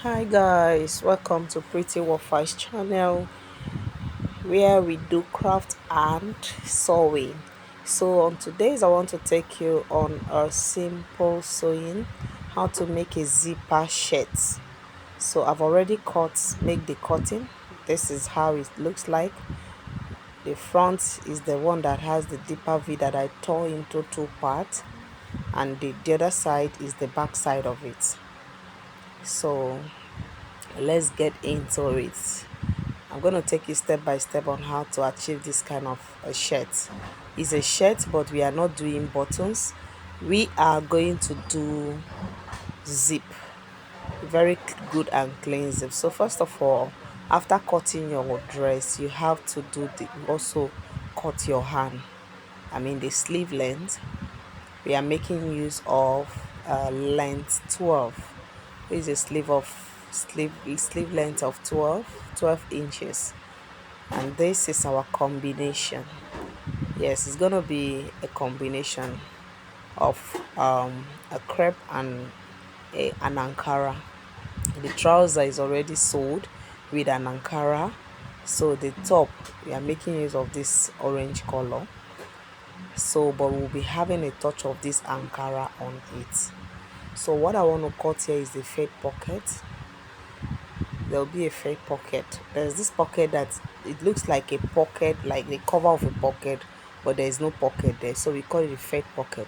Hi guys, welcome to Pretty Waffles channel where we do craft and sewing. So on today's I want to take you on a simple sewing, how to make a zipper shirt. So I've already make the cutting. This is how it looks like. The front is the one that has the deeper V that I tore into two parts, and the other side is the back side of it. So let's get into it. I'm going to take you step by step on how to achieve this kind of a shirt. It's a shirt, but we are not doing buttons. We are going to do zip, very good and clean zip. So first of all, after cutting your dress, you have to also cut your hand. I mean the sleeve length. We are making use of length 12. This is a sleeve length of 12 inches, and this is our combination. Yes, it's gonna be a combination of a crepe and an ankara. The trouser is already sewed with an ankara, so the top we are making use of this orange color. So but we'll be having a touch of this ankara on it. So what I want to cut here is the fake pocket. There'll be a fake pocket. There's this pocket that it looks like a pocket, like the cover of a pocket, but there is no pocket there, so we call it a fake pocket.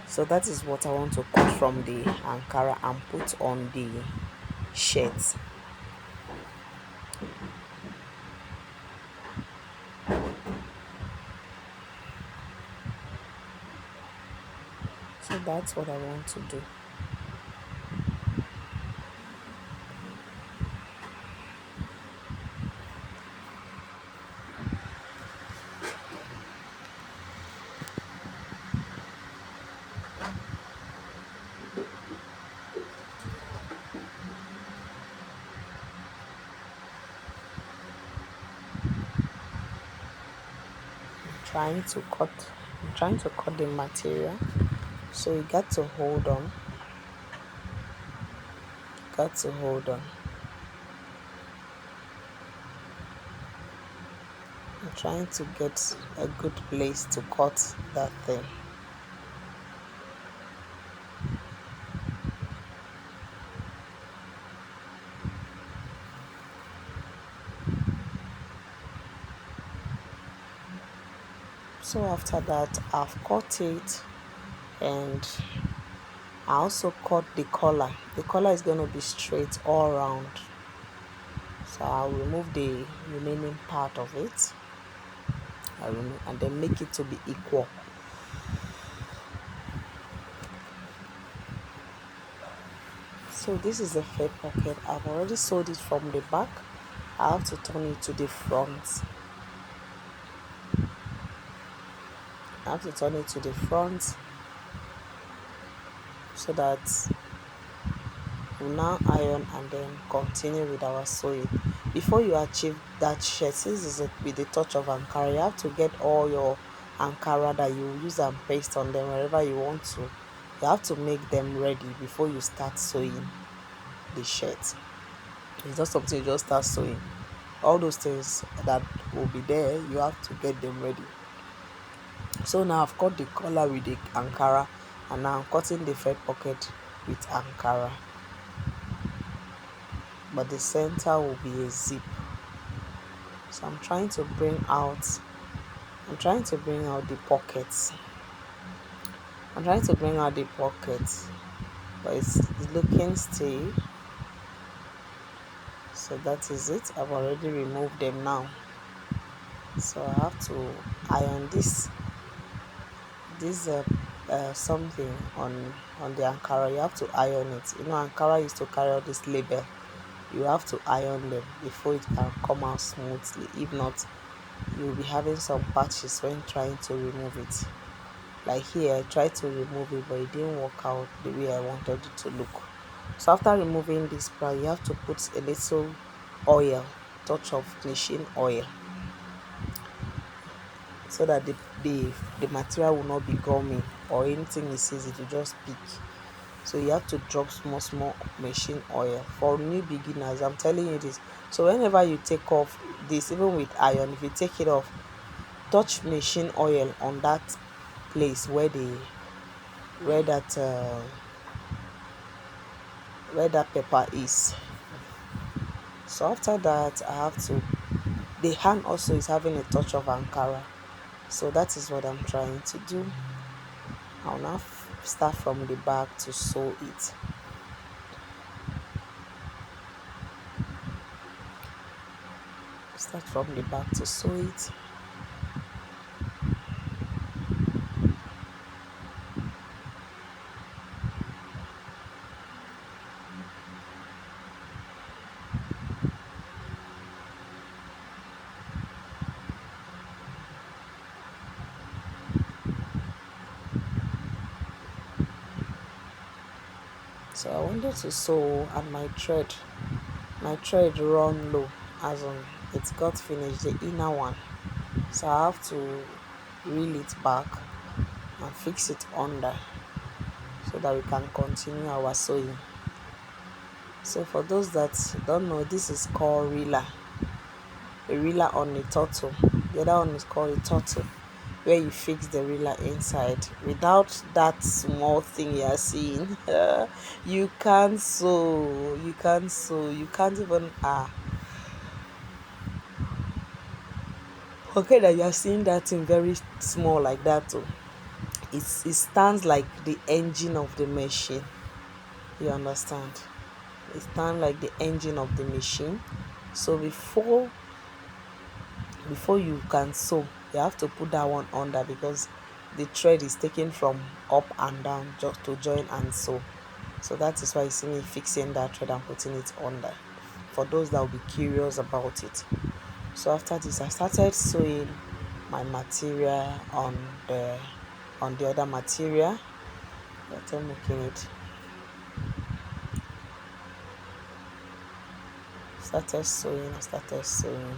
So that is what I want to cut from the ankara and put on the shirt. So that's what I want to do. I'm trying to cut the material, so you got to hold on. I'm trying to get a good place to cut that thing. So after that, I've cut it, and I also cut the collar. The collar is going to be straight all around, so I'll remove the remaining part of it. And then make it to be equal. So this is the fake pocket. I've already sewed it from the back. I have to turn it to the front. So that we'll now iron and then continue with our sewing. Before you achieve that shirt, since it's with a touch of ankara, you have to get all your ankara that you use and paste on them wherever you want to. You have to make them ready before you start sewing the shirt. It's not something you just start sewing. All those things that will be there, you have to get them ready. So now I've cut the collar with the ankara, and now I'm cutting the fake pocket with ankara, but the center will be a zip. So I'm trying to bring out the pockets. But it's looking still. So that is it. I've already removed them now. So I have to iron this something on the ankara. You have to iron it. You know, ankara used to carry all this label. You have to iron them before it can come out smoothly. If not, you'll be having some patches when trying to remove it. Like here, I tried to remove it, but it didn't work out the way I wanted it to look. So after removing this part, you have to put a little oil, touch of cleansing oil, so that the material will not be gummy, or anything it sees it will just pick. So you have to drop small machine oil. For new beginners, I'm telling you this. So whenever you take off this, even with iron, if you take it off, touch machine oil on that place where the where that uh, where that pepper is. So after that, I have to, the hand also is having a touch of ankara, so that is what I'm trying to do. I'll now start from the back to sew it. Start from the back to sew it. So I wanted to sew and my thread run low, as in it got finished, the inner one. So I have to reel it back and fix it under so that we can continue our sewing. So for those that don't know, this is called a reeler on a turtle. The other one is called a turtle, where you fix the reeler inside. Without that small thing you are seeing, you can't sew. You can't even okay that you are seeing that thing very small like that too. It stands like the engine of the machine. You understand? It stands like the engine of the machine. So before you can sew, you have to put that one under, because the thread is taken from up and down just to join and sew. So that is why you see me fixing that thread and putting it under, for those that will be curious about it. So after this, I started sewing my material on the other material. After making it, I started sewing.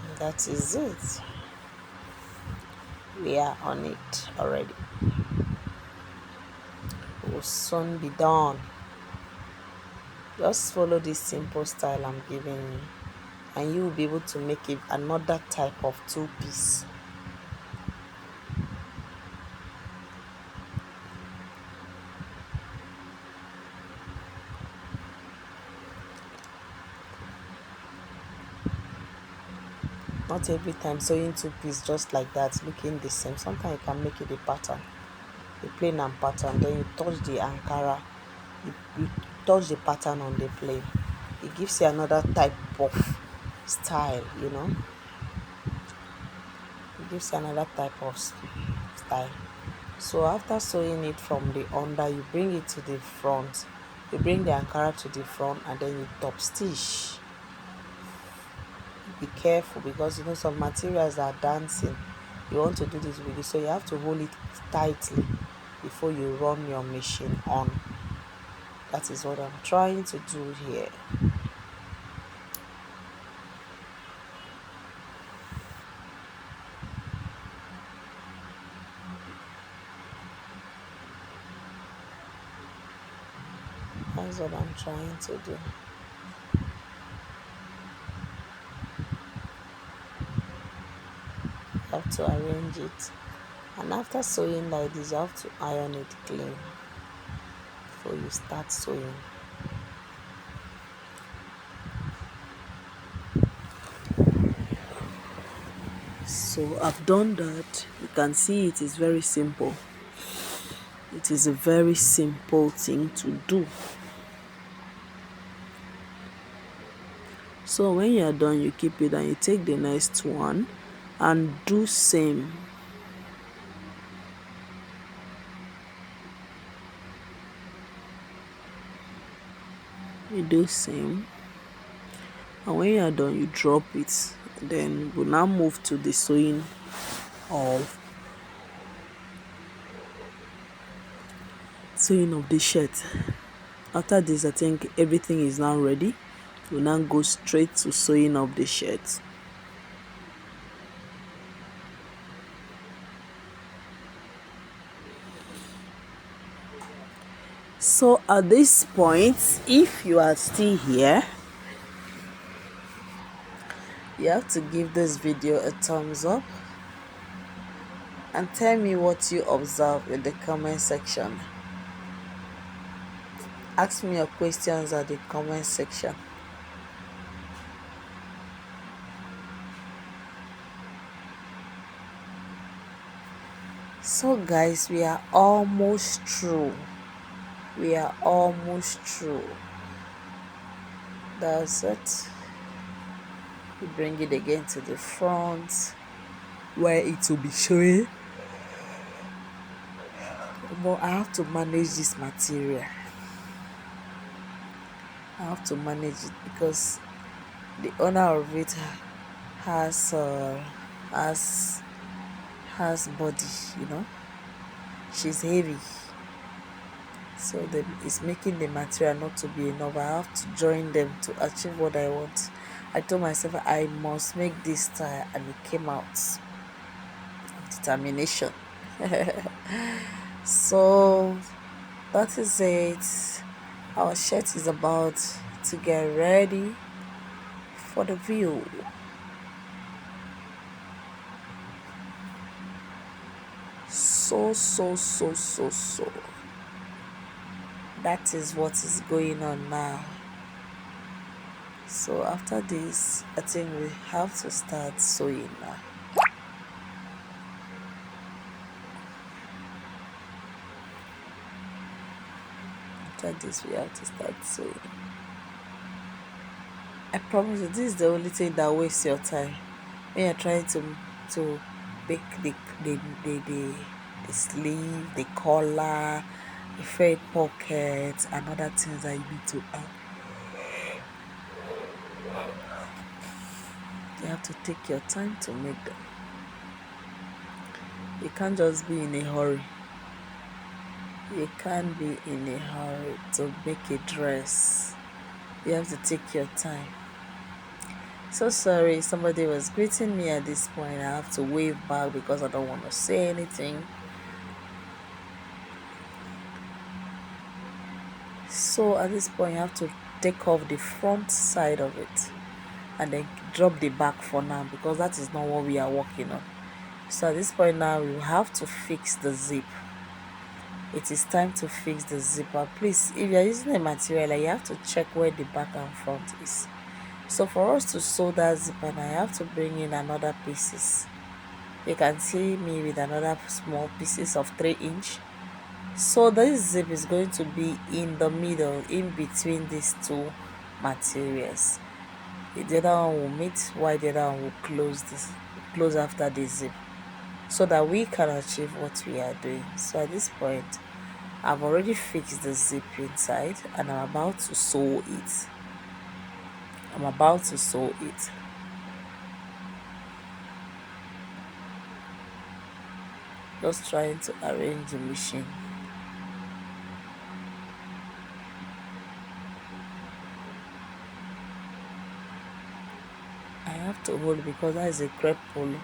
And that is it. We are on it already. It will soon be done. Just follow this simple style I'm giving you, and you will be able to make it another type of two-piece. Not every time sewing two-piece just like that, looking the same. Sometimes you can make it a pattern, a plain and pattern. Then you touch the ankara, you touch the pattern on the plain. It gives you another type of style. It gives you another type of style. So after sewing it from the under, you bring it to the front. You bring the ankara to the front, and then you top stitch. Be careful, because some materials are dancing. You want to do this with it, so you have to hold it tightly before you run your machine on. That is what I'm trying to do here. That's what I'm trying to do. You have to arrange it, and after sewing like this, you have to iron it clean before you start sewing. So I've done that. You can see it is very simple. It is a very simple thing to do. So when you are done, you keep it and you take the next one and do same. You do same, and when you are done, you drop it. Then we'll now move to the of the shirt. After this, I think everything is now ready. We'll now go straight to sewing of the shirt. So at this point, if you are still here, you have to give this video a thumbs up and tell me what you observe in the comment section. Ask me your questions at the comment section. So guys, we are almost through. We are almost through. That's it. We bring it again to the front where it will be showing. But I have to manage this material. I have to manage it because the owner of it has has body, you know. She's heavy, so it's making the material not to be enough. I have to join them to achieve what I want. I told myself I must make this style, and it came out. Determination. So that is it. Our shirt is about to get ready for the view. So that is what is going on now. So after this, I think we have to start sewing now. After this, we have to start sewing. I promise you, this is the only thing that wastes your time when you're trying to make the sleeve, the collar, the fade pockets, and other things that you need to add. You have to take your time to make them. You can't just be in a hurry. You can't be in a hurry to make a dress. You have to take your time. So sorry, somebody was greeting me at this point. I have to wave back because I don't want to say anything. So at this point, you have to take off the front side of it and then drop the back for now, because that is not what we are working on. So at this point now, we have to fix the zip. It is time to fix the zipper. Please, if you are using a material, you have to check where the back and front is. So for us to sew that zipper, now I have to bring in another pieces. You can see me with another small pieces of 3-inch. So this zip is going to be in the middle, in between these two materials. The other one will meet while the other one will close after the zip, so that we can achieve what we are doing. So at this point, I've already fixed the zip inside and I'm about to sew it. Just trying to arrange the machine. I have to hold because that is a crepe polo.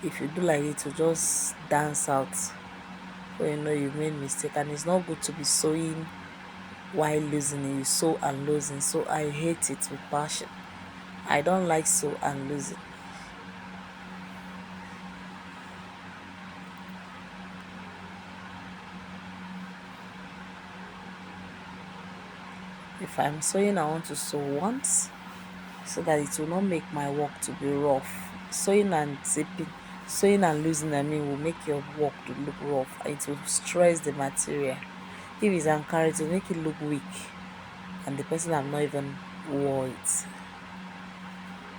If you do like it, to just dance out, so you know you made mistake. And it's not good to be sewing while losing it. You sew and losing. So I hate it with passion. I don't like sew and losing. If I'm sewing, I want to sew once so that it will not make my work to be rough. Sewing and zipping, sewing and losing, I mean, will make your work to look rough. It will stress the material. If it's encouraged, it will make it look weak, and the person have not even wore it.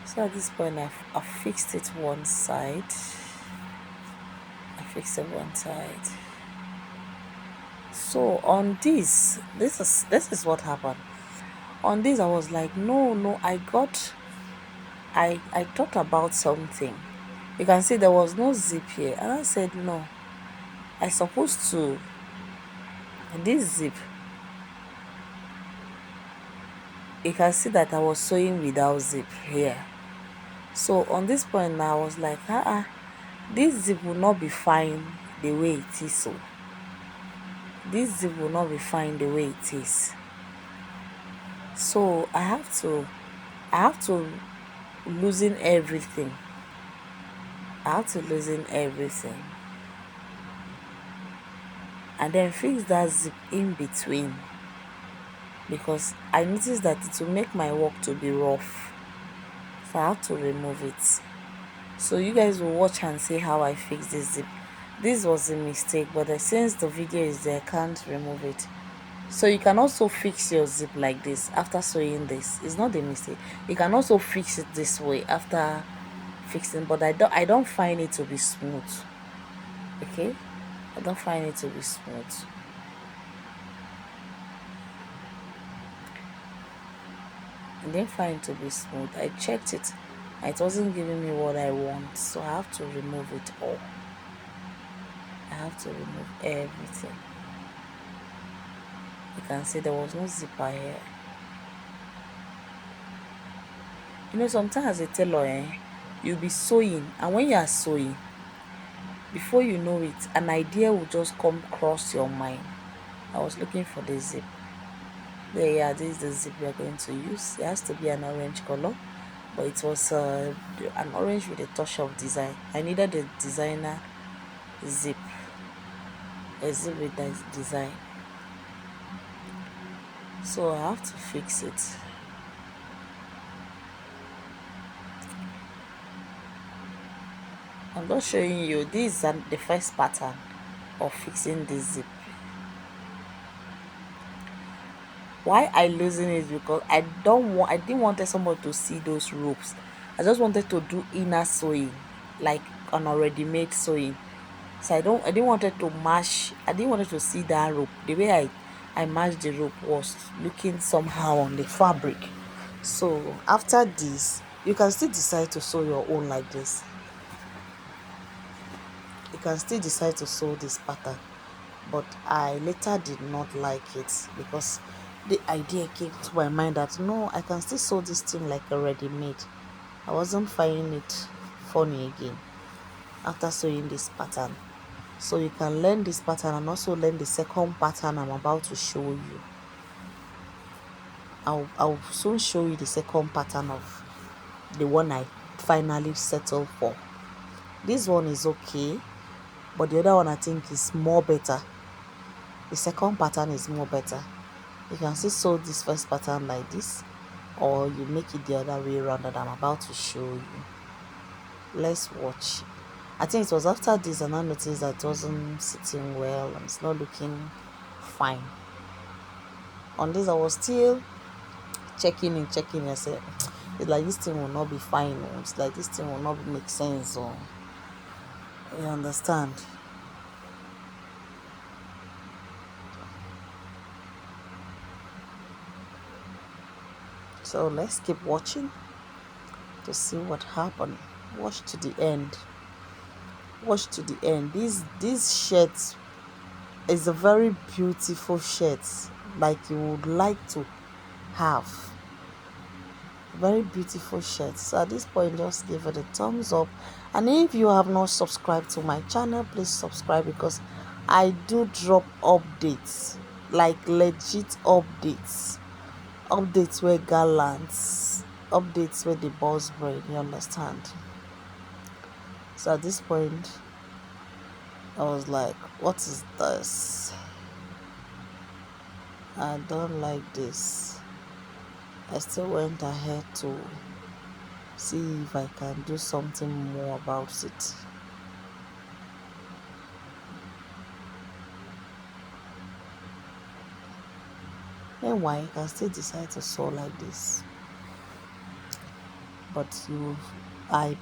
So at this point, I've fixed it one side. I fixed it one side. So on this is what happened. On this, I was like, no, I thought about something. You can see there was no zip here, and I said no, I supposed to this zip. You can see that I was sewing without zip here. So on this point now, I was like, this zip will not be fine the way it is. So this zip will not be fine the way it is. So I have to loosen everything. I have to loosen everything and then fix that zip in between, because I noticed that it will make my work to be rough, so I have to remove it. So you guys will watch and see how I fix this zip. This was a mistake, but since the video is there, I can't remove it. So you can also fix your zip like this after sewing this. It's not a mistake. You can also fix it this way after fixing, but I don't find it to be smooth. Okay, I don't find it to be smooth. I didn't find it to be smooth. I checked it. It wasn't giving me what I want, so I have to remove it all. I have to remove everything. You can see there was no zipper here. Sometimes as a tailor, you'll be sewing, and when you are sewing, before you know it, an idea will just come across your mind. I was looking for the zip. There, yeah, this is the zip we are going to use. It has to be an orange color, but it was an orange with a touch of design. I needed a designer zip, a zip with that design. So I have to fix it. I'm just showing you, this is the first pattern of fixing this zip. Why I losing it, because I didn't want somebody to see those ropes. I just wanted to do inner sewing, like an already made sewing. So I didn't want it to match. I didn't want it to see that rope. The way I matched the rope was looking somehow on the fabric. So after this, you can still decide to sew your own like this. You can still decide to sew this pattern, but I later did not like it, because the idea came to my mind that no, I can still sew this thing like a ready-made. I wasn't finding it funny again after sewing this pattern. So you can learn this pattern and also learn the second pattern I'm about to show you. I'll soon show you the second pattern of the one I finally settled for. This one is okay, but the other one I think is more better. The second pattern is more better. You can still sew this first pattern like this, or you make it the other way around that I'm about to show you. Let's watch. I think it was after this and I noticed that it wasn't sitting well and it's not looking fine. On this I was still checking. I said, it's like this thing will not be fine, or it's like this thing will not make sense, or you understand. So let's keep watching to see what happened. Watch to the end. Watch to the end. This shirt is a very beautiful shirt, like you would like to have. Very beautiful shirt. So at this point, just give it a thumbs up, and if you have not subscribed to my channel, please subscribe, because I do drop updates, like legit updates where gallants, updates where the boss brain, you understand. So at this point I was like, what is this? I don't like this. I still went ahead to see if I can do something more about it. Meanwhile, you can still decide to sew like this, but I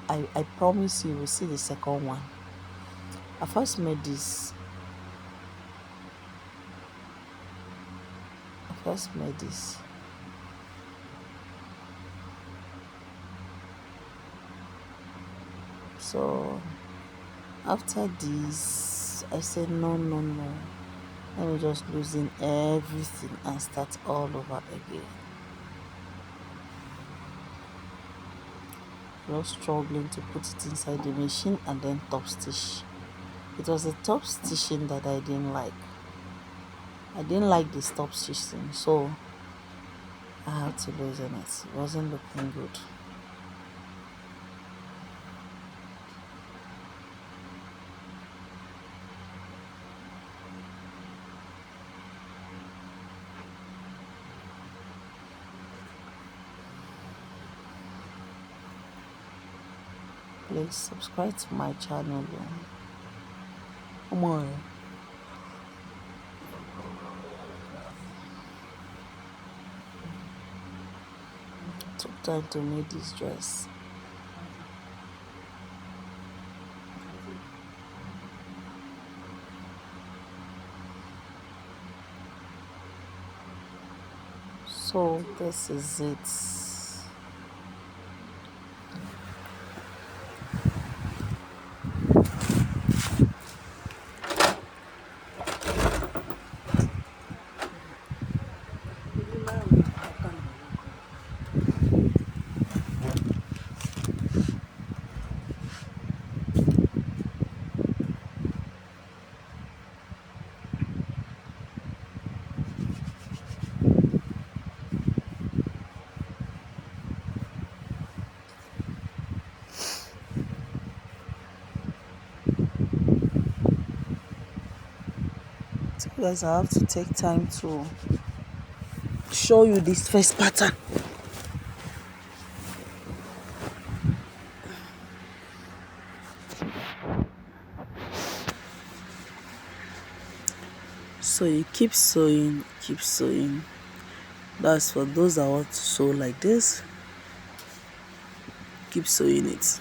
promise you will see the second one. I first made this. So after this, I said no. Let me just loosen everything and start all over again. Just struggling to put it inside the machine and then top stitch. It was the top stitching that I didn't like. I didn't like the stop stitching, so I had to loosen it. It wasn't looking good. Please subscribe to my channel. Come on. Took time to make this dress. So this is it. So guys, I have to take time to show you this first pattern. So you keep sewing, keep sewing. That's for those that want to sew like this. Keep sewing it.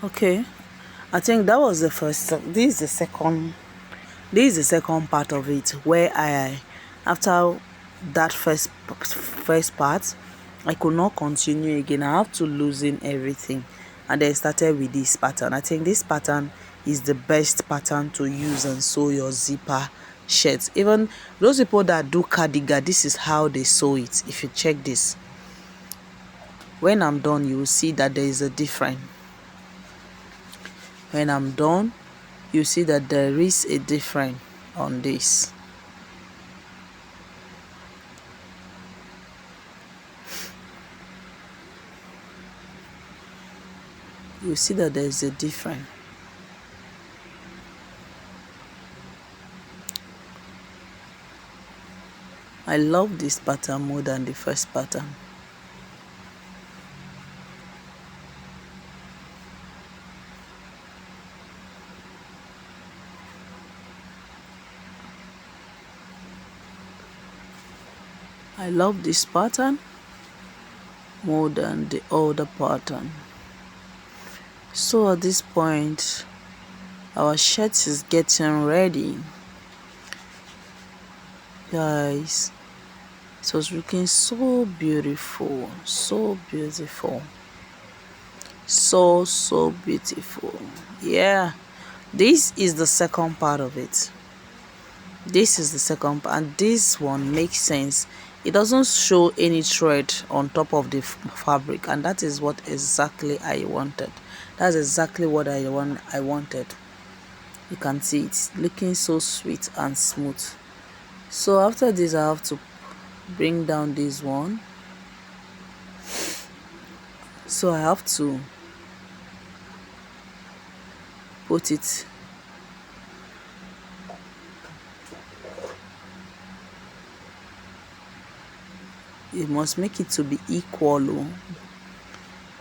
Okay, I think that was the first. This is the second. This is the second part of it, where after that first part, I could not continue again. I have to loosen everything, and then started with this pattern. I think this pattern is the best pattern to use and sew your zipper shirts. Even those people that do cardigan, this is how they sew it. If you check this, when I'm done, you will see that there is a difference. When I'm done, you see that there is a difference on this. You see that there is a difference. I love this pattern more than the first pattern. I love this pattern more than the other pattern. So at this point, our shirt is getting ready. Guys, it was looking so beautiful, so beautiful, so beautiful. Yeah, this is the second part of it. This is the second part, and this one makes sense. It doesn't show any thread on top of the fabric, and that is what exactly I wanted. That's exactly what I wanted. You can see it's looking so sweet and smooth. So after this, I have to bring down this one. So I have to put it you must make it to be equal. Oh.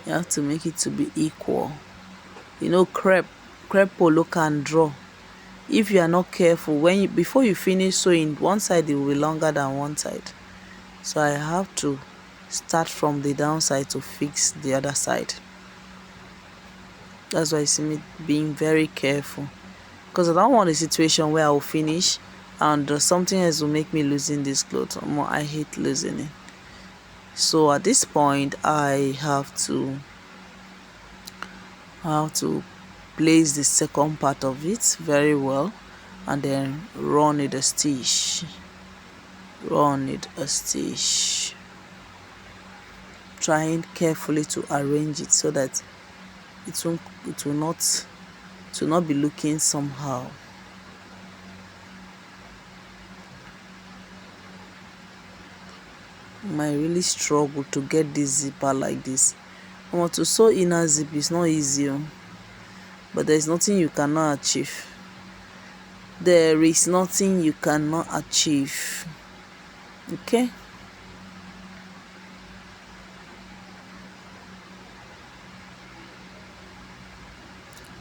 You have to make it to be equal. You know, crepe polo can draw. If you are not careful, before you finish sewing, one side it will be longer than one side. So I have to start from the downside to fix the other side. That's why you see me being very careful, because I don't want a situation where I will finish and something else will make me losing this clothes. I hate losing it. So at this point, I have to place the second part of it very well, and then run it a stitch. run it a stitch, trying carefully to arrange it so that it will not be looking somehow. I really struggle to get this zipper like this. To sew inner zip is not easy, but there is nothing you cannot achieve. There is nothing you cannot achieve. Okay.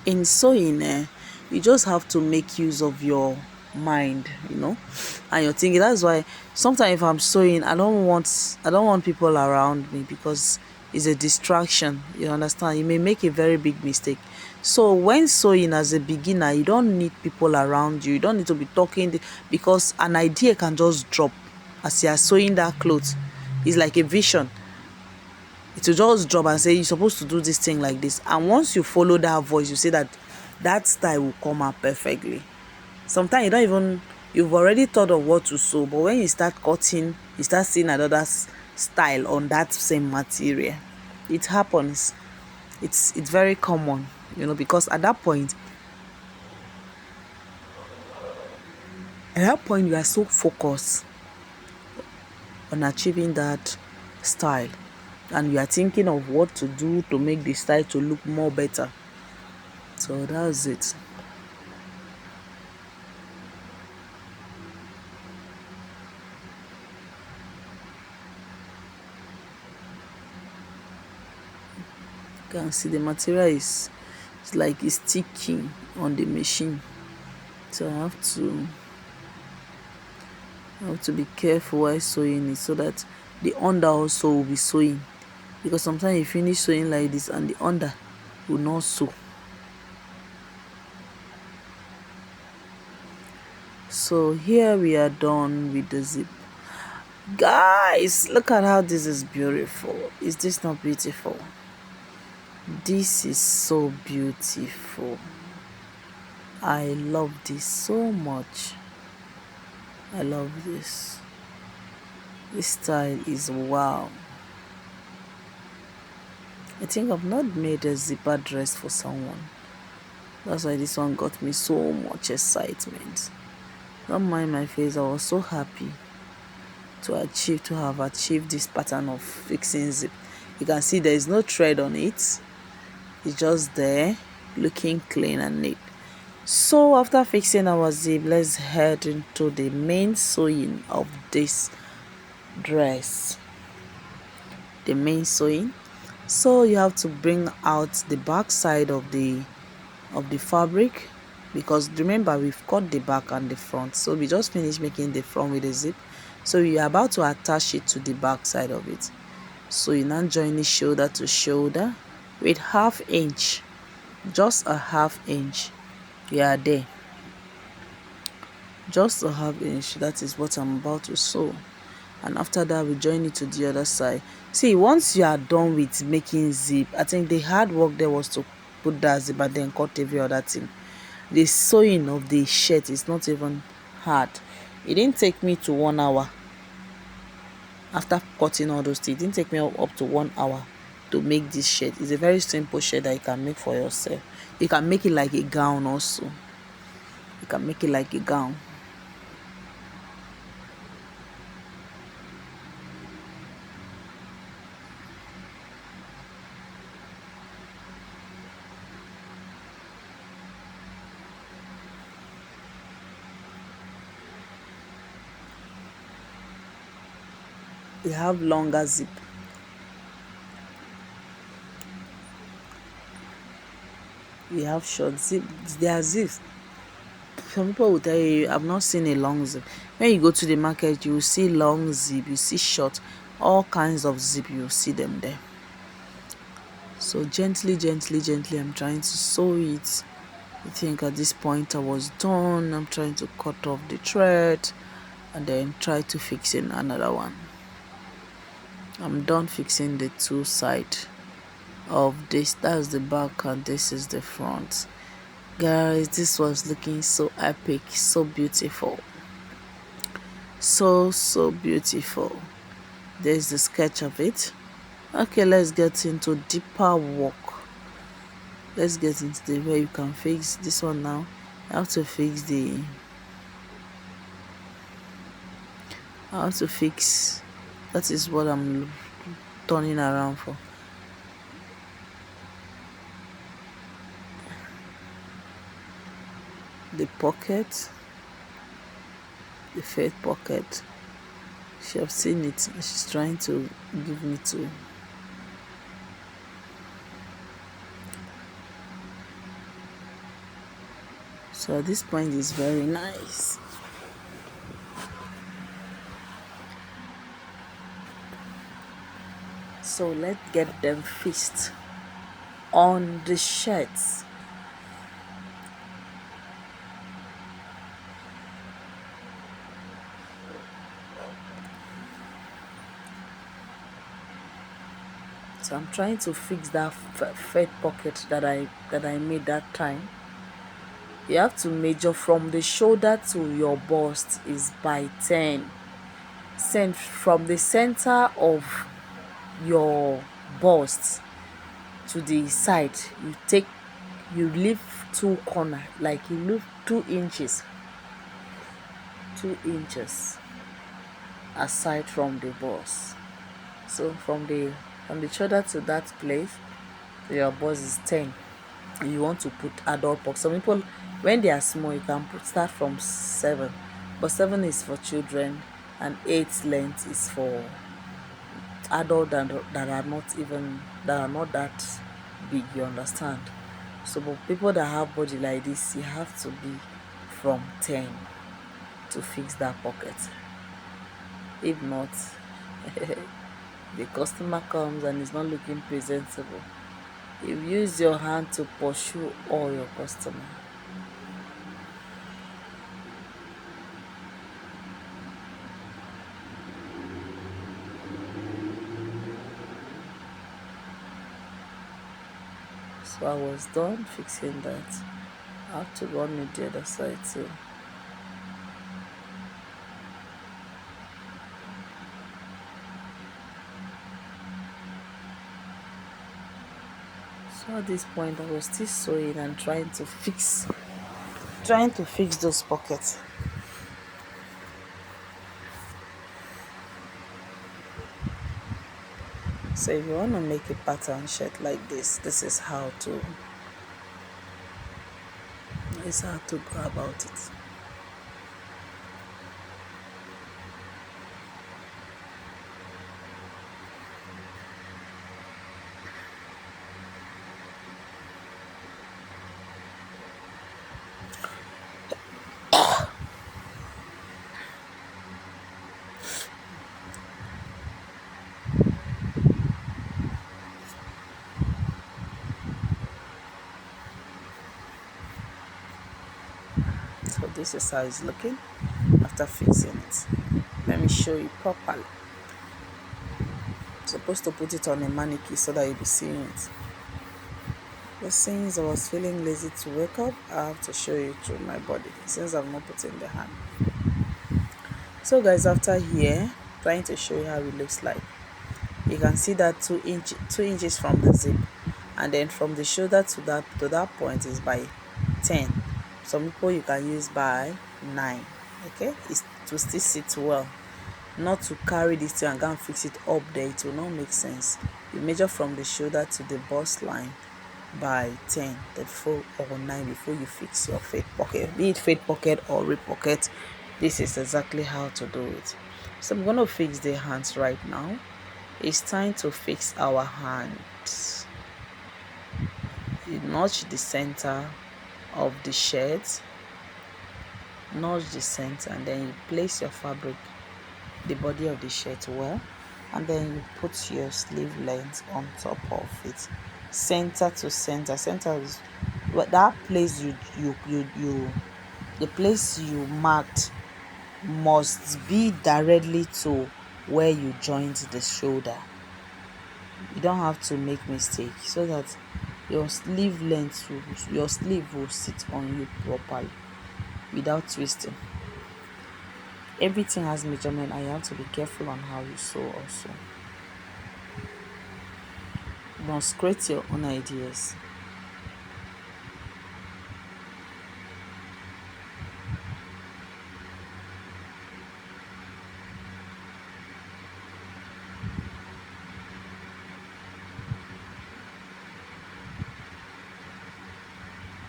In sewing, you just have to make use of your mind, and your thinking. That's why sometimes if I'm sewing, I don't want people around me, because it's a distraction. You understand? You may make a very big mistake. So when sewing as a beginner, you don't need people around you. You don't need to be talking, because an idea can just drop as you are sewing that clothes. It's like a vision. It will just drop and say, you're supposed to do this thing like this. And once you follow that voice, you see that style will come out perfectly. Sometimes you've already thought of what to sew, but when you start cutting, you start seeing another style on that same material. It happens. It's very common, because at that point you are so focused on achieving that style, and you are thinking of what to do to make the style to look more better. So that's it. You can see the material it's like it's sticking on the machine, so I have to be careful while sewing it, so that the under also will be sewing, because sometimes you finish sewing like this and the under will not sew. So here we are done with the zip. Guys, look at how this is beautiful. Is this not beautiful? This is so beautiful. I love this so much. I love this. This style is wow. I think I've not made a zipper dress for someone. That's why this one got me so much excitement. Don't mind my face. I was so happy to have achieved this pattern of fixing zip. You can see there is no thread on it. It's just there, looking clean and neat. So after fixing our zip, let's head into the main sewing of this dress. The main sewing. So you have to bring out the back side of the fabric, because remember we've cut the back and the front, so we just finished making the front with the zip. So you're about to attach it to the back side of it. So you now join it shoulder to shoulder with ½ inch, just a ½ inch. We are there, just a ½ inch. That is what I'm about to sew. And after that, we join it to the other side. See, once you are done with making zip, I think the hard work there was to put that zip and then cut every other thing. The sewing of the shirt is not even hard. It didn't take me to 1 hour. After cutting all those things, it didn't take me up to 1 hour to make this shirt. It's a very simple shirt that you can make for yourself. You can make it like a gown also. You can make it like a gown. We have longer zip. We have short zip. There are zips. Some people will tell you, I've not seen a long zip. When you go to the market, you will see long zip, you see short, all kinds of zip, you will see them there. So gently, gently, gently, I'm trying to sew it. I think at this point I was done. I'm trying to cut off the thread and then try to fix in another one. I'm done fixing the two sides of this. That's the back and this is the front. Guys, this was looking so epic, so beautiful. So beautiful. There's the sketch of it. Okay, let's get into deeper work. Let's get into the way you can fix this one now. I have to fix the I have to fix that is what I'm turning around for. The pocket, the fake pocket. She have seen it and she's trying to give me to. So at this point is very nice. So let's get them fixed on the shirts. So I'm trying to fix that fake pocket that I made that time. You have to measure from the shoulder to your bust is by 10. Send from the center of your bust to the side. You leave 2 corner, like you leave 2 inches, 2 inches aside from the bust. So from the shoulder to that place, your bust is 10. And you want to put adult box. Some people, when they are small, you can start from 7, but 7 is for children and 8 length is for adult that are not that big, you understand. So but people that have body like this, you have to be from 10 to fix that pocket. If not, the customer comes and is not looking presentable. You use your hand to pursue all your customer. So I was done fixing that. I have to run it the other side too. So at this point I was still sewing and trying to fix those pockets. So if you want to make a pattern shirt like this is how to go about it. So this is how it's looking after fixing it. Let me show you properly. I'm supposed to put it on a mannequin so that you'll be seeing it. But since I was feeling lazy to wake up, I have to show you through my body since I've not put in the hand. So guys, after here, trying to show you how it looks like. You can see that 2 inches from the zip, and then from the shoulder to that point is by 10. Some people you can use by 9. Okay, it will still sit well. Not to carry this thing and go and fix it up there, it will not make sense. You measure from the shoulder to the bust line by 10 before or 9 before you fix your fade pocket, be it fade pocket or rib pocket. This is exactly how to do it. So I'm going to fix the hands right now. It's time to fix our hands. You notch the center of the shirt, notch the center, and then you place your fabric, the body of the shirt well, and then you put your sleeve length on top of it, center to center. Center is that place the place you marked must be directly to where you joined the shoulder. You don't have to make mistake, so that your sleeve will sit on you properly without twisting. Everything has measurement and you have to be careful on how you sew also. You must create your own ideas.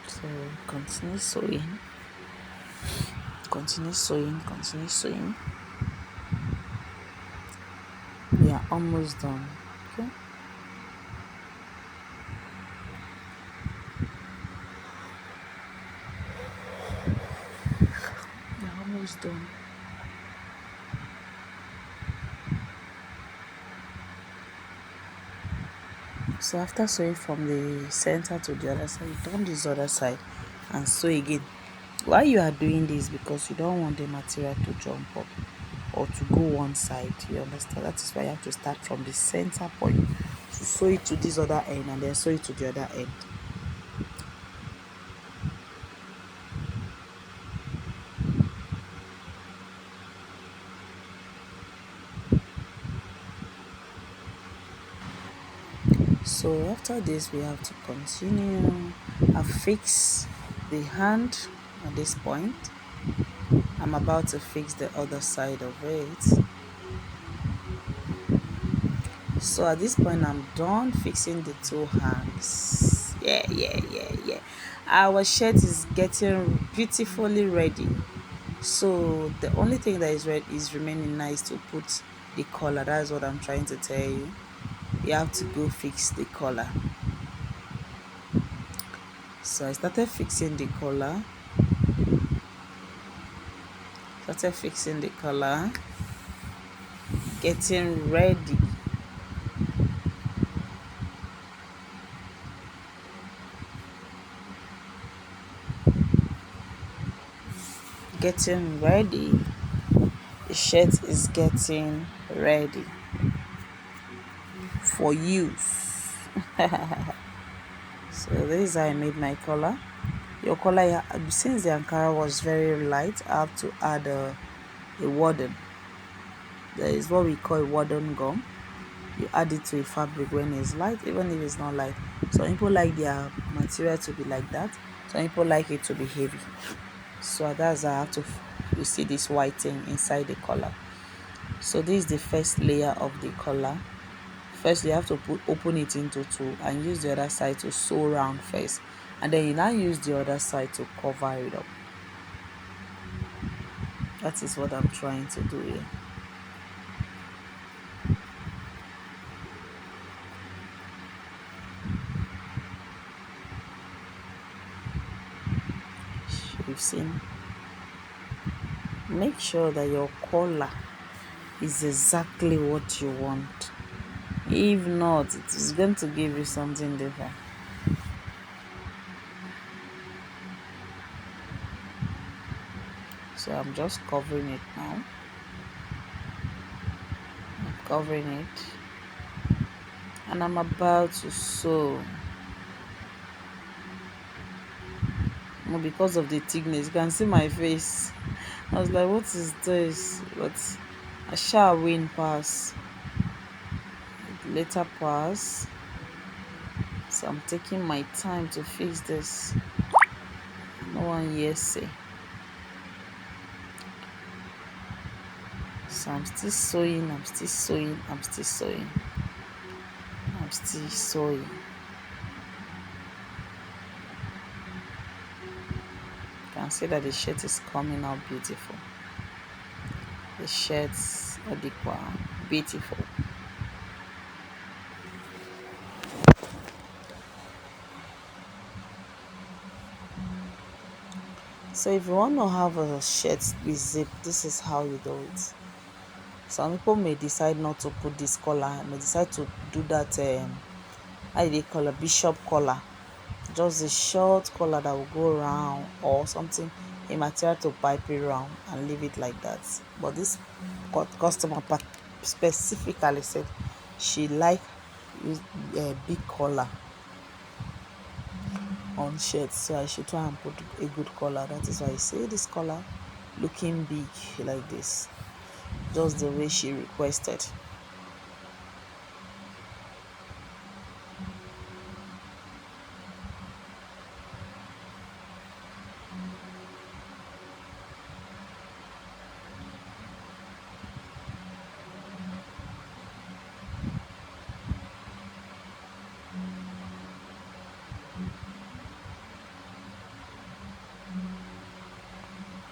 So continue sewing, continue sewing, continue sewing. We are almost done. Okay. We are almost done. So after sewing from the center to the other side, you turn this other side and sew again. Why you are doing this? Because you don't want the material to jump up or to go one side. You understand? That is why you have to start from the center point to sew it to this other end and then sew it to the other end. So after this we have to continue affix the hand at this point. I'm about to fix the other side of it. So at this point I'm done fixing the two hands. Yeah. Our shirt is getting beautifully ready. So the only thing that is red is remaining now is to put the collar. That's what I'm trying to tell you. You have to go fix the collar. So I started fixing the collar. Getting ready. Getting ready. The shirt is getting ready for use. So this is how I made my collar. Your collar, since the Ankara was very light, I have to add a warden. There is what we call a warden gum. You add it to a fabric when it's light, even if it's not light. Some people like their material to be like that. Some people like it to be heavy. So that's how I have to. You see this white thing inside the collar. So this is the first layer of the collar. First you have to open it into two and use the other side to sew round first, and then you now use the other side to cover it up. That is what I'm trying to do here. You've seen. Make sure that your collar is exactly what you want. If not, it is going to give you something different. So I'm just covering it now. I'm covering it and I'm about to sew. Well, because of the thickness, you can see my face. I was like, what is this? But I shall win pass. Later pass. So I'm taking my time to fix this. No one here say. So I'm still sewing, I'm still sewing, I'm still sewing. I'm still sewing. You can see that the shirt is coming out beautiful. The shirts are beautiful. So if you want to have a shirt with zip, this is how you do it. Some people may decide not to put this collar, may decide to do that how do they call a bishop collar, just a short collar that will go around, or something, a material to pipe it around and leave it like that. But this customer specifically said she like use a big collar on shirts, so I should try and put a good collar. That is why I say this collar looking big like this, just the way she requested.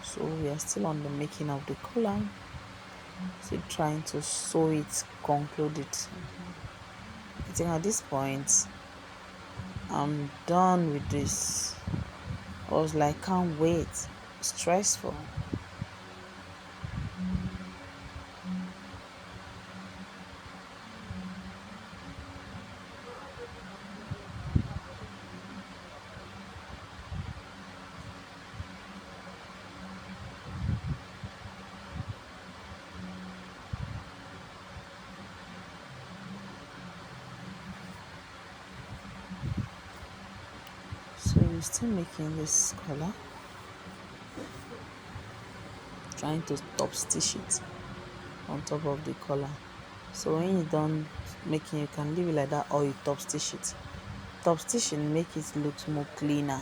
So we are still on the making of the collar, still trying to sew it, conclude it. I think at this point I'm done with this. I was like, can't wait. Stressful. So we're still making this collar, trying to top stitch it on top of the collar. So when you're done making, you can leave it like that or you top stitch it. Top stitching make it look more cleaner.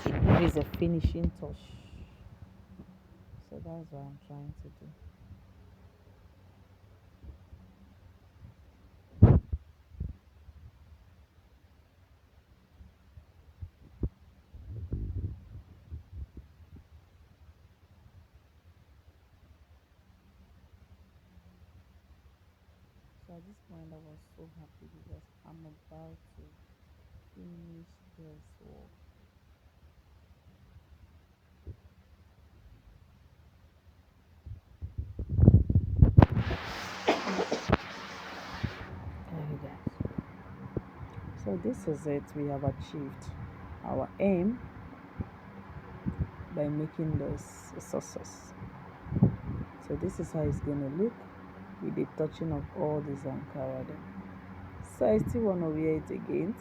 It gives a finishing touch. So that's what I'm trying to do. So at this point I was so happy because I'm about to finish this work. There you guys. So this is it. We have achieved our aim by making this a success. So this is how it's gonna look with the touching of all this Ankara there. So I still wanna wear it again.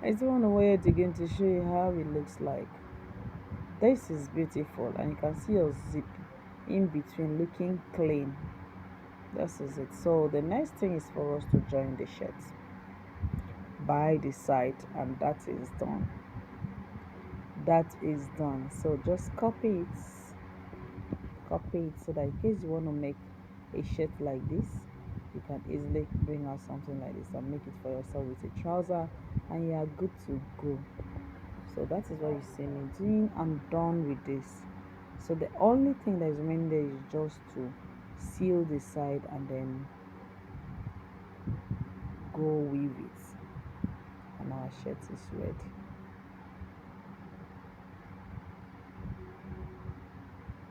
I still wanna wear it again to show you how it looks like. This is beautiful and you can see your zip in between looking clean. This is it. So the next thing is for us to join the shirt by the side, and that is done. That is done. So just copy it so that in case you want to make a shirt like this, you can easily bring out something like this and make it for yourself with a trouser, and you are good to go. So that is what you see me doing. I'm done with this. So the only thing that is remaining there is just to seal the side and then go weave it, and our shirt is ready.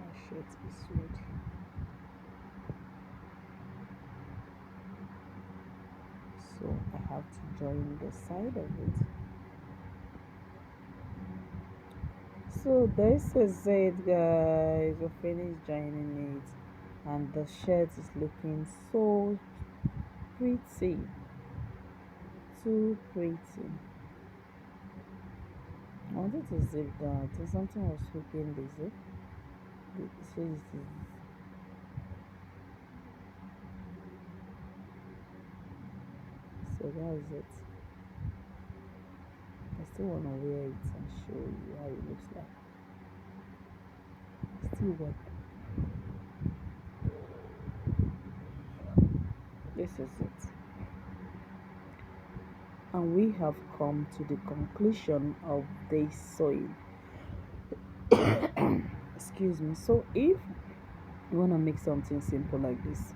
Our shirt is ready. So I have to join the side of it. So this is it, guys. We finished joining it, and the shirt is looking so pretty, too pretty. I wanted to zip that. So something was hooking the zip. So this is, so that is it. I still wanna wear it and show you how it looks like. Still work. This is it. And we have come to the conclusion of this sewing. Excuse me. So if you want to make something simple like this,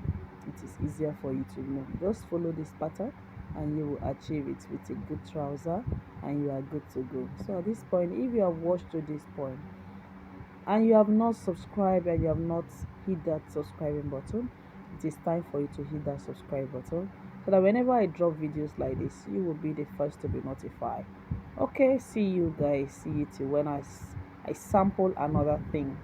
it is easier for you to know. Just follow this pattern and you will achieve it with a good trouser and you are good to go. So at this point, if you have watched to this point and you have not subscribed and you have not hit that subscribing button, it is time for you to hit that subscribe button so that whenever I drop videos like this, you will be the first to be notified. Okay, see you guys. See you till when I sample another thing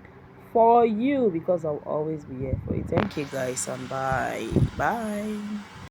for you, because I'll always be here for you. Thank you guys, and bye. Bye.